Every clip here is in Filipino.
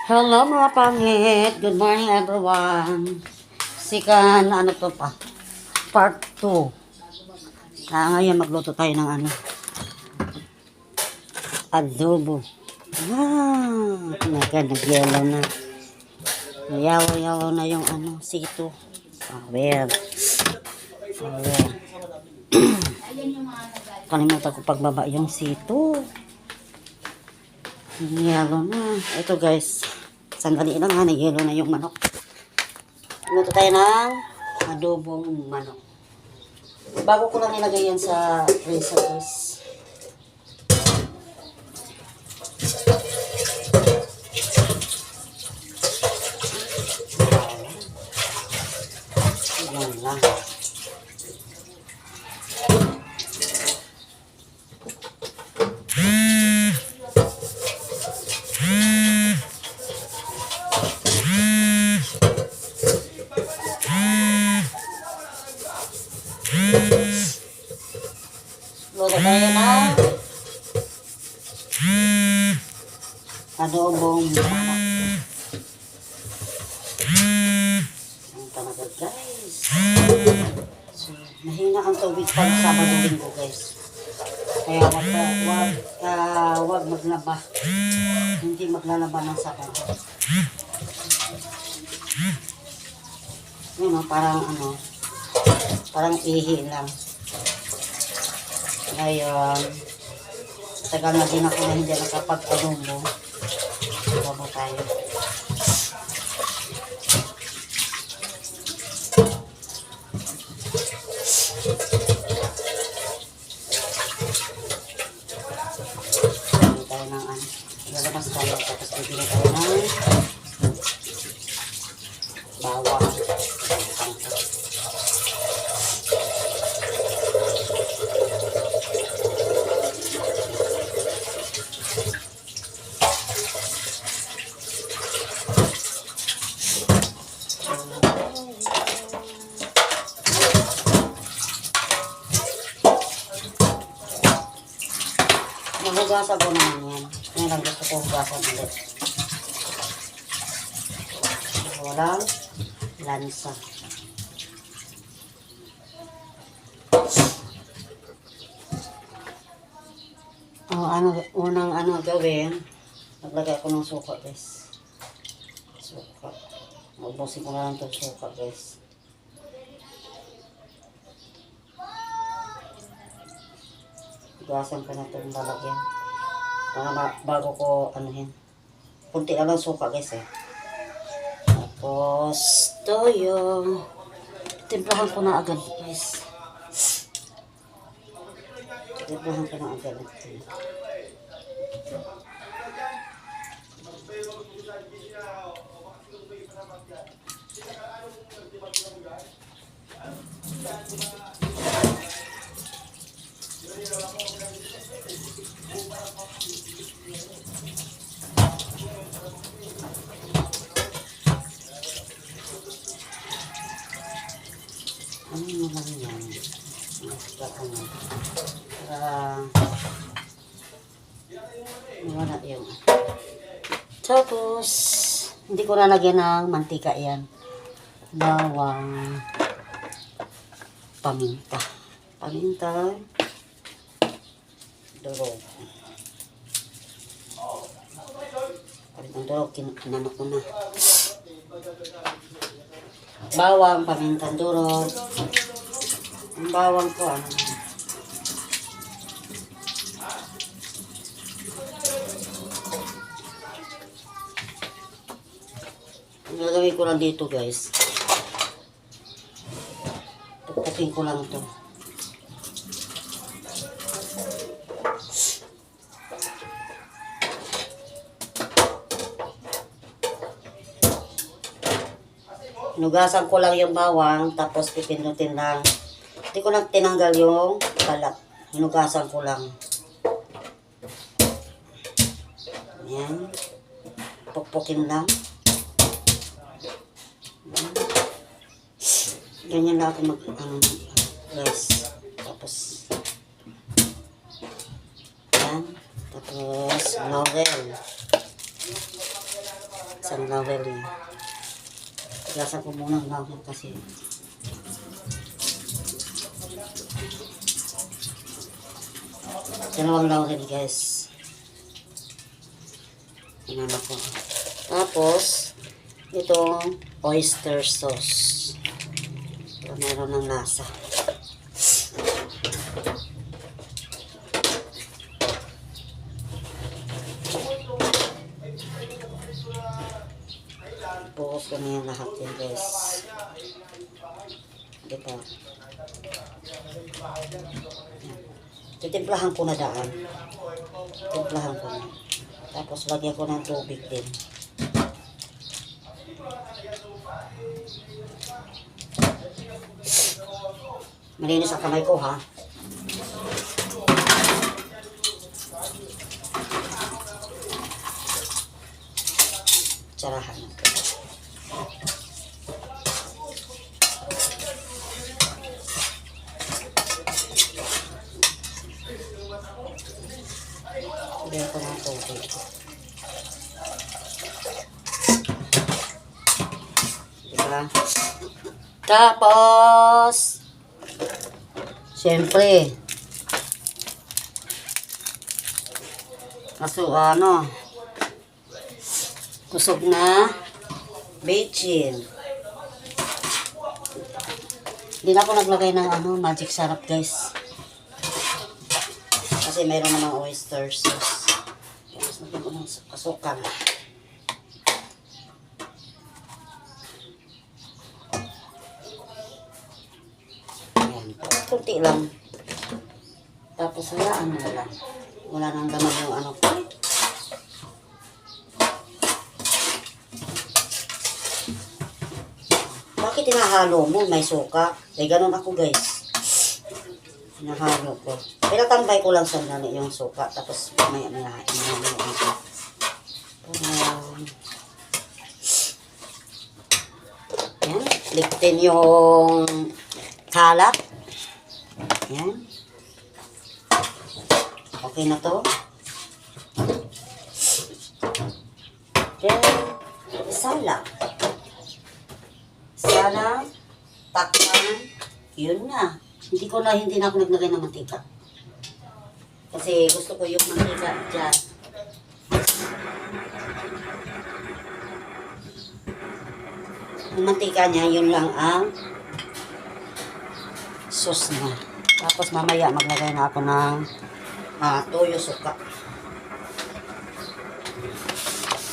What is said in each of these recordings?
Hello mga pangit. Good morning everyone. Sikan, ano to pa? Part 2. Ngayon magluto tayo ng adobo. Nag-yellow na. Yaw-yaw na yung sito. Sawer. Kalimutan ko pagbaba yung sito. Yellow na. Ito guys. Sandali lang ha. Yellow na yung manok. Luto tayo ng adobong manok. Bago ko lang nilagay yan sa freezer guys. Yan lang. Luto tayo ng adobong manok. Ang talaga guys. So, mahina ang tubig pang Sabado Linggo guys. Kaya wag maglaba. Hindi maglalaba ng Sabado. Yun o, parang ihi lang. Ngayon, tagal na din ako na hindi nakapag-adobo. Adobo tayo. Bili tayo ng lalabas tayo. Tapos bibili tayo ng bawang. Nahugasan ko naman yan. Ngayon lang gusto ko hugasan ulit. Walang lansa. Unang gawin, naglagay ko ng suka guys. Suka. Ubusin ko na lang itong suka guys. Hugasan ko na itong lalagyan. Para bago ko kunti na lang suka guys eh. Tapos toyo. Timplahan ko na agad guys. Timplahan ko na agad. Ano mo lang yan? Para wala yung tapos hindi ko nalagyan ng mantika yan. Bawang, paminta, durog. Pamintang durog, kinanok ko na. Bawang, pamintang durog. Ang bawang ko ang gagawin ko lang dito guys, tupukin ko lang ito. Hinugasan ko lang yung bawang, tapos pipindutin lang. Hindi ko lang tinanggal yung balat. Hinugasan ko lang. Ayan. Pukpukin lang. Ganyan lang ako guys. Tapos ayan. Tapos laurel. Isang laurel niya. Lasa ko muna ang laurel kasi dalawang laurel guys. Inano ko. Tapos, itong oyster sauce. Para meron ng lasa. Buhos ko na yan lahat yan guys. Diba? Titimplahan ko na daan. Timplahan ko na. Tapos lagyan ko ng tubig din. Malinis ang kamay ko ha. Tsarahan natin. Lagyan ko ng tubig. Diba? Tapos, siyempre, kusog na bechin. Hindi na ako naglagay ng magic syrup guys. Kasi mayroon namang oyster sauce. Tapos lagyan ko ng asukal. Ayan. Kunti lang. Tapos hayaan mo lang. Wala nang laman yung ano ko. Bakit tinahalo mo? May suka. Eh, ganun ako guys. Tinahalo ko. Pinatambay ko lang sandali yung suka. Tapos mamaya yan. Liktin yung kalat. Yan. Okay na to. Then, salang. Salang, takpan, yun na. Hindi na ako naglagay ng mantika. Kasi gusto ko yung mantika dyan. Yung mantika niya, yun lang ang sauce niya. Tapos mamaya maglagay na ako ng toyo suka.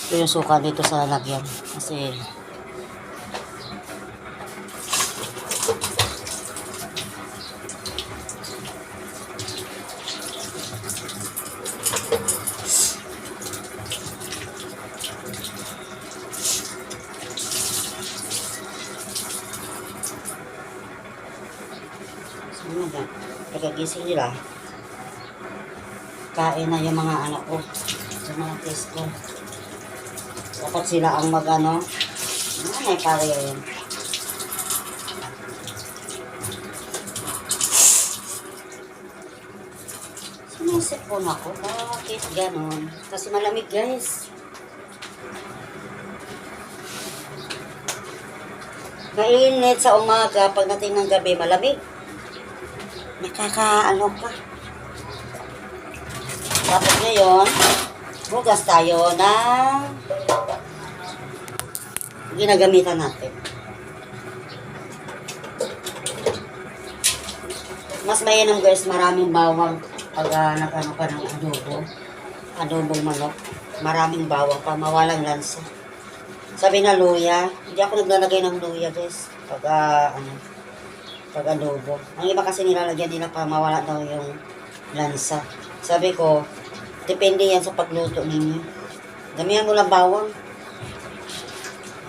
Toyo suka dito sa lalagyan. Kasi pagkagising nila, kain na yung mga anak ko sa mga kids ko. Dapat sila ang may pare yun. Sinisipon ako, bakit ganon? Kasi malamig guys. Mainit sa umaga, pagdating ng gabi malamig. Nakakaano ka. Tapos ngayon, bugas tayo ng ginagamitan natin. Mas mainam guys, maraming bawang pag nagano ka ng adobong manok. Maraming bawang pa, mawalang lansa. Sabi na luya, hindi ako naglalagay ng luya guys. Pag adobo. Ang iba kasi nilalagyan nila para mawala daw yung lansa. Sabi ko, depende yan sa pagluto ninyo. Damihan mo lang bawang.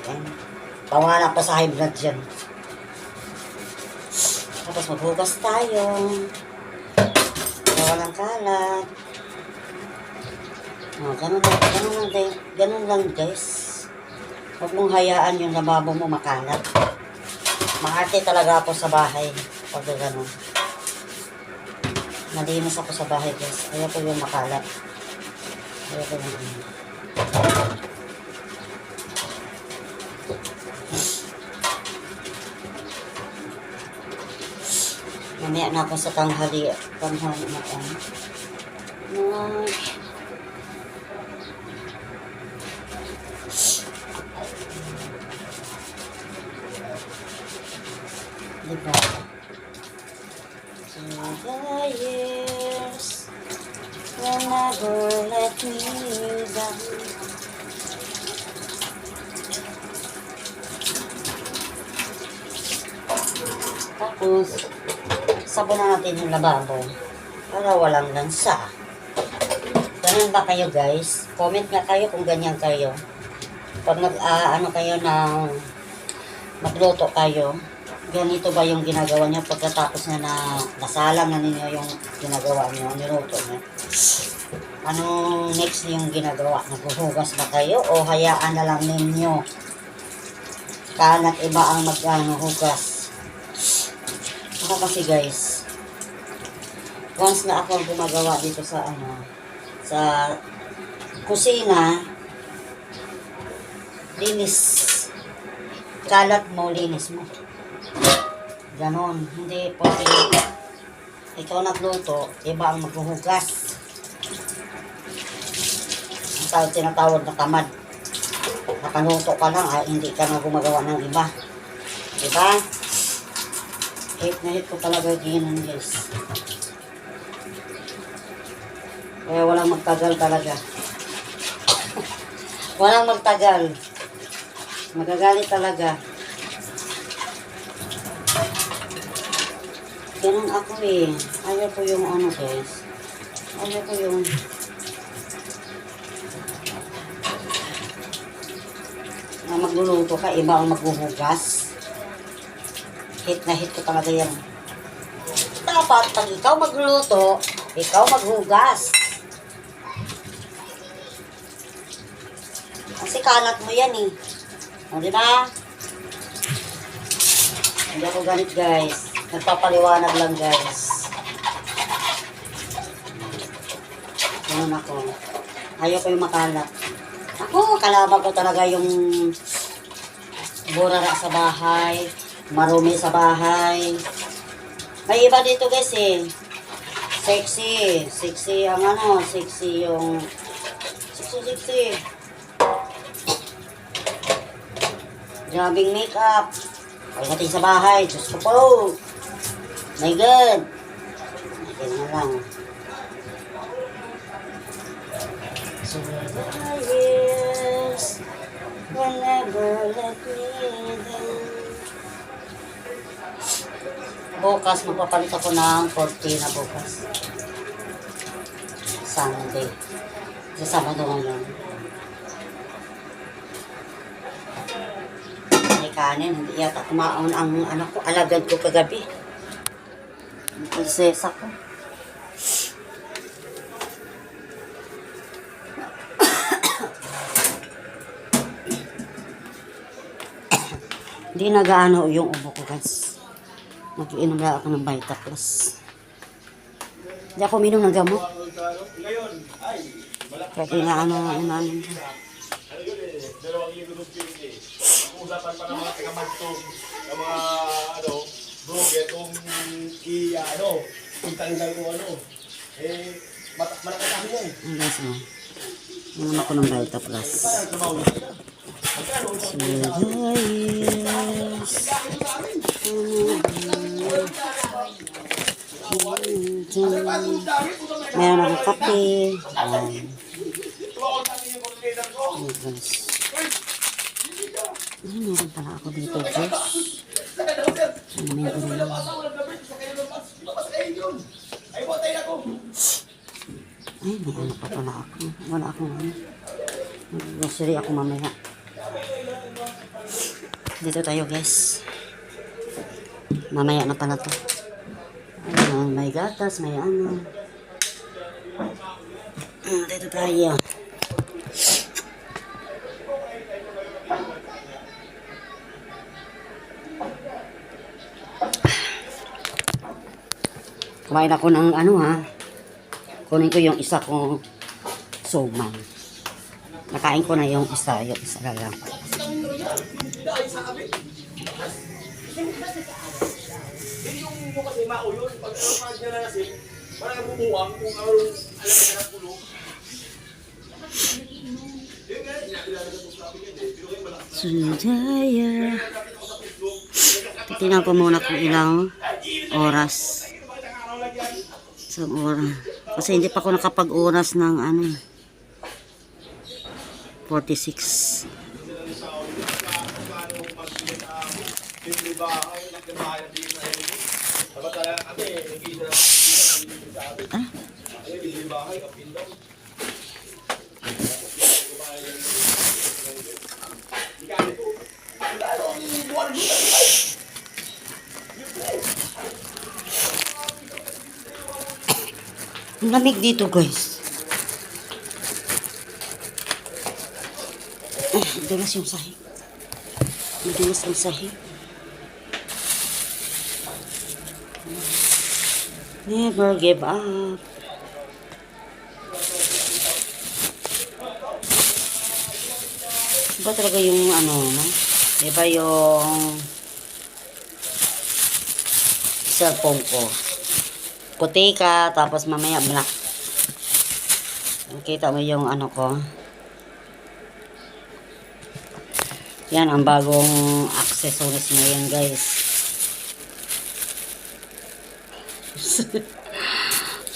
Ayan. Pawala pa sa high blood yan. Tapos maghugas tayo. Walang kalat. Ganun lang guys. Huwag mong hayaan yung lababo mo makalat. Maarte talaga ako sa bahay pag gano'n. Malinis ako sa bahay guys. Ayaw ko yung makalat. Ayaw ko yung Mamaya na ako sa tanghali. Tanghali na ako. Ay. Diba? So the years will never let me down. Tapos, sabunan natin yung lababo para walang lansa. Ganun ba kayo guys? Comment nga kayo kung ganyan kayo. Pag ano kayo ng magluto kayo, ganito ba yung ginagawa niyo pagkatapos na nasalang na ninyo yung ginagawa niyo, niluto niyo? Anong next yung ginagawa? Naghuhugas ba kayo o hayaan na lang ninyo kalat iba ang maghugas? Ako kasi guys, once na ako gumagawa dito sa sa kusina, linis. Kalat mo, linis mo. Ganon. Hindi po ikaw nagluto, iba ang maghuhugas. Ang tinatawag na tamad. Nakaluto ka lang, hindi ka na gumagawa ng iba. Diba? Hate na hate ko talaga ganyan guys. Kaya walang magtagal talaga. Walang magtagal. Magagalit talaga. Ganun ako eh. Ayaw ko yung guys. Ayaw ko yung na magluluto ka, iba ang maghuhugas. Hit na hit ko talaga yan. Dapat pag ikaw magluluto, ikaw maghugas. Kasi kalat mo yan eh. O diba? Hindi ako ganit guys. Nagpapaliwanag lang guys. Ganun ako. Ayaw ko yung makalat. Ako, kalaban ko talaga yung burara sa bahay, marumi sa bahay. May iba dito guys eh. Sexy. Sexy ang sexy yung sexy. Grabing makeup. Pagdating sa bahay, Diyos ko po. My God. Ganyan lang. So the years will never let me down. Bukas, magpapalit ako ng cortina bukas. Sunday. Sa Sabado ngayon. May kanin, hindi yata kumaon ang anak ko. Alagad ko kagabi. Prinsesa ko. Hindi nagaano yung ubo ko guys. Mag-iinom na ako ng Vita Plus. Hindi ako minom ng gamot. Kasi nga namin. Dalawang linggo ng Pilipinas. Usapan pa ng mga taga-magtong, ng mga blogger kung itanggal ko malaki kami yan. Ang guys inom ako ng Vita Plus. Meron akong kape. Meron pala ako dito, Diyos. Meron lang. Ay, may ano pa pala ako. Wala akong grocery ako mamaya. Dito tayo, guys. Mamaya na pala to. May gatas, may ano. Dito tayo. Kumain ako ng kunin ko yung isa kong suman. Nakain ko na yung isa na lang. Hindi yung kasi mao yun. Pag niya na kasi, parang bumuwang kung alam niya ng pulo. Yung nga, kinakilala ko sa akin yun eh. Pero ngayon malakas na. Sundaya. Nakita ko sa Facebook. Titingnan ko muna kung ilang oras. Isang oras. Kasi hindi pa ako nakapag-oras ng ano. 46. Libre bahay, nagkabahay ng libre sa inyo. Dapat talaga kami, nag-iisa na sa amin. Ah? Ay, libre bahay, kapin daw. Ang lamig dito, guys. Dulas yung sahig. Dulas ang sahig. Never give up. Iba talaga yung ano, no? Iba yung cellphone ko. Puti ka, tapos mamaya black. Nakita mo yung ano ko. Yan ang bagong accessories ngayon, guys.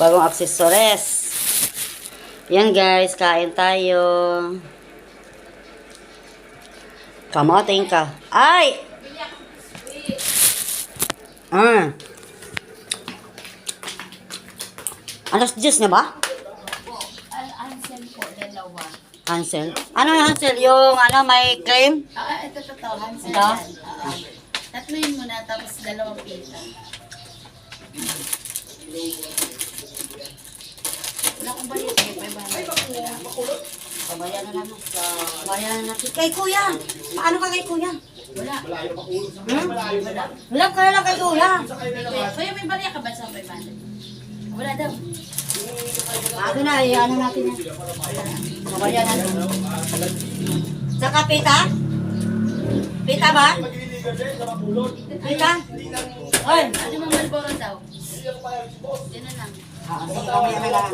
Bagong accessories. Yan, guys, kain tayo. Kamoting ka. Ay! Ah. Alas 10 na ba? Hansel po, dalawa. Hansel? Ano yung Hansel? Yung ano, may cream? Ito totoo, Hansel. Ito? yan. Tatluin mo na, tapos dalawang pita. Wala kong bayad eh, 500. Kabayan na naman. Kabayan na natin. Kay kuya! Paano ka kay kuya? Wala. Malayo pa ulo. Hmm? Malayo na lang. Wala ka na lang kay kuya. Kuya, may barya ka ba sa 500? Wala daw. Ano na, ano natin yan. Kabayan natin. Saka pita? Pita ba? Magliligan din sa mapulot. Pita? Oy! Ano mo Malboro daw? Yan na lang. Sige, kamaya na lang.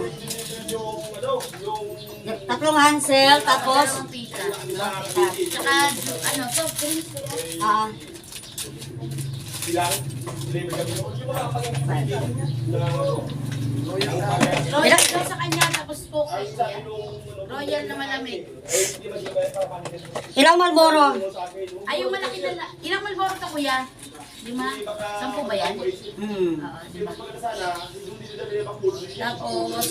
Yung ano, yung Tatlong Hansel, tapos Dalawang pita. Tsaka, ano, soft drinks kuya. bilang, deliver kami noon. Yung mga pag-ibig na Royal daw sa kanya, tapos Coke kuya. Royal na malamig. ilang Marlboro? Ay, yung malaki na lang. Ilang Malboro ka kuya? 5? 10 ba yan? Hmm. Oo, 5. Tapos,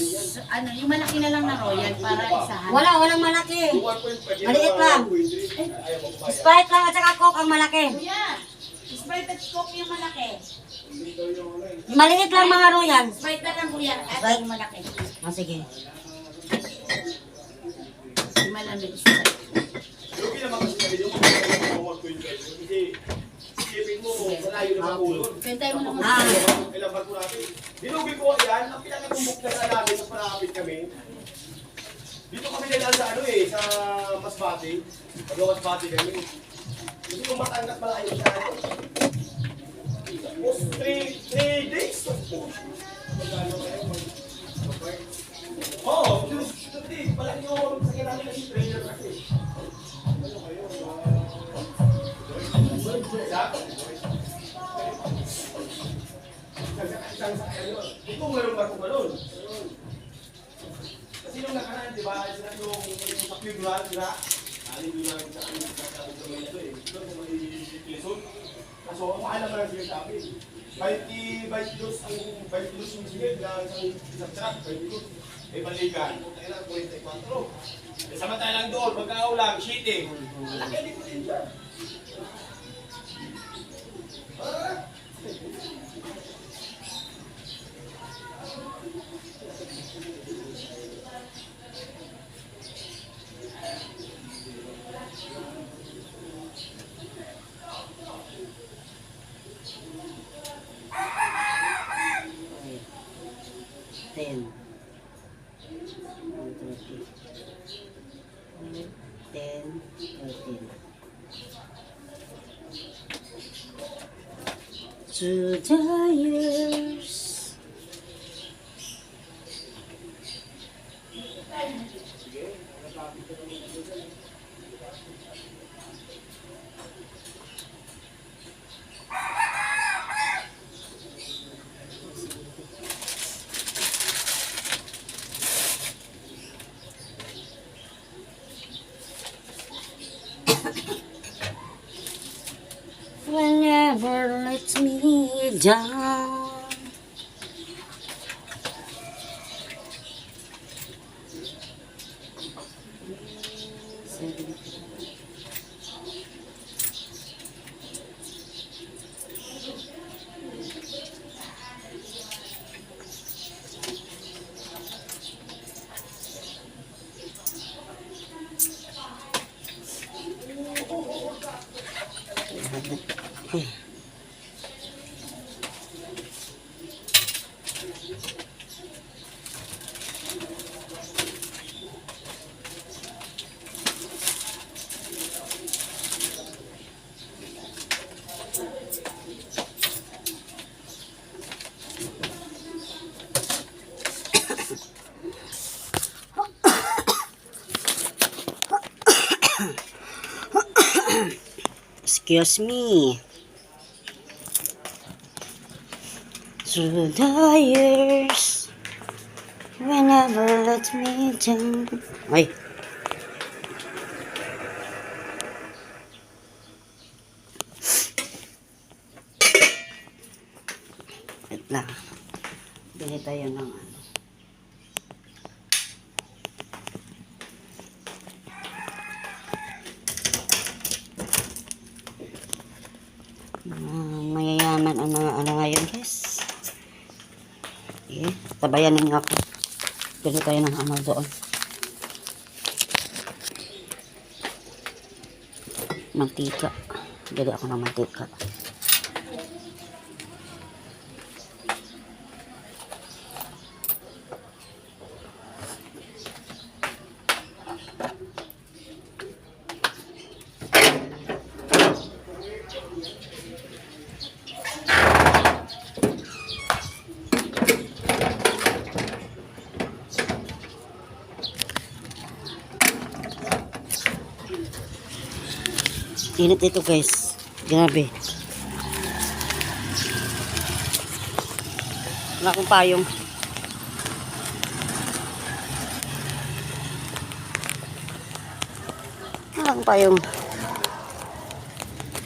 ano, yung malaki na lang na Royal para isahan. Walang malaki. Maliit lang. Sprite lang at saka Coke ang malaki. Kuya, Sprite at Coke yung malaki. Maliit lang mga royal. Sprite na lang kuya, at yung malaki. Sige. Yung malamig Sprite. Lugi naman kasi kami yung mga 1.5. Kasi isipin mo, malayo na mapulot. Kwentay mo naman. Ilang barko natin. Dinugi ko yan, ang pinakatumbok na namin sa parapit kami. Dito kami nilang sa ano eh, sa Masbate. Masbate kami. Kasi kung Batangas malayo siya. Almost 3 days. Oo, palagi yung sa kailangan kasi trailer kasi. Ito meron ba kung balon? Kasi yung nakaraan, di ba? Sila yung sa figural, di ba? Alin doon namin sa kanya sa ito eh. Ito kung may lesson. Kaso, mahal naman ang sinasabi. 20 kilos yung sige, isang truck, 20 kilos. Eh, balikan. Kaya lang, 44. Eh, samantala lang doon, magkakaulang, shitting. Malaki din ko din dyan. Ten. 10, 13. through the years. Whenever lets me down. Excuse me. Through the years, whenever let me down. Ay. Wait lang. Bili tayo ng ano. Mayayaman ang mga ano ngayon, guys. Okay, tabayan ninyo ako. Bili tayo ng ano doon. Mantika. Bili ako ng mantika. Init ito, guys. Grabe. Wala akong payong. Wala akong payong.